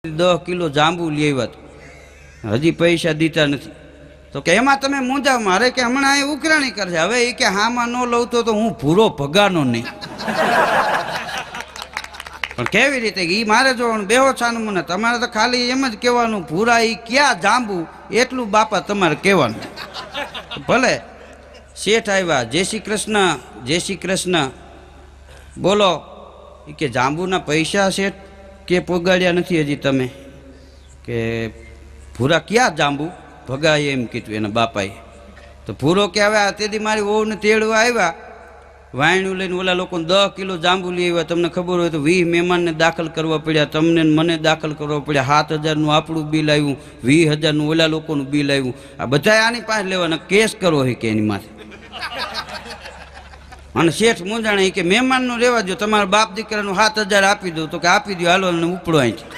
10 kilo જાંબુ લઈ આવ્યા, હજી પૈસા દીધા નથી. તો કે એમાં તમે મૂંઝા, મારે કે હમણાં એ ઉકરાણી કરશે. હવે એ કે હામાં ન લઉં તો હું ભૂરો ભગાનો નહીં. પણ કેવી રીતે એ મારે જોવાનું બેહો છાનું મને, તમારે તો ખાલી એમ જ કહેવાનું ભૂરા એ ક્યાં જાંબુ, એટલું બાપા તમારે કહેવાનું. ભલે શેઠ આવ્યા, જય શ્રી કૃષ્ણ, જય શ્રી કૃષ્ણ, બોલો. એ કે જાંબુના પૈસા શેઠ કે પોગાડ્યા નથી હજી તમે? કે ભૂરા ક્યાં જાંબુ ભગાય એમ કીધું એના બાપાએ. તો ભૂરો કે આવ્યા તેથી મારી વહુને તેડવા આવ્યા, વાયણું લઈને ઓલા લોકોને 10 કિલો જાંબુ લઈ આવ્યા. તમને ખબર હોય તો 20 મહેમાનને દાખલ કરવા પડ્યા, તમને મને દાખલ કરવા પડ્યા. 7,000નું આપણું બિલ આવ્યું, 20,000નું ઓલા લોકોનું બિલ આવ્યું. આ બધા આની પાસે લેવાના, કેસ કરવો હોય કે એની માથે. અને શેઠ મૂંઝાણા કે મહેમાનનું રહેવા દો, તમારા બાપ દીકરાનું 7,000 આપી દઉં. તો કે આપી દો, હાલો ઉપડો અહીંથી.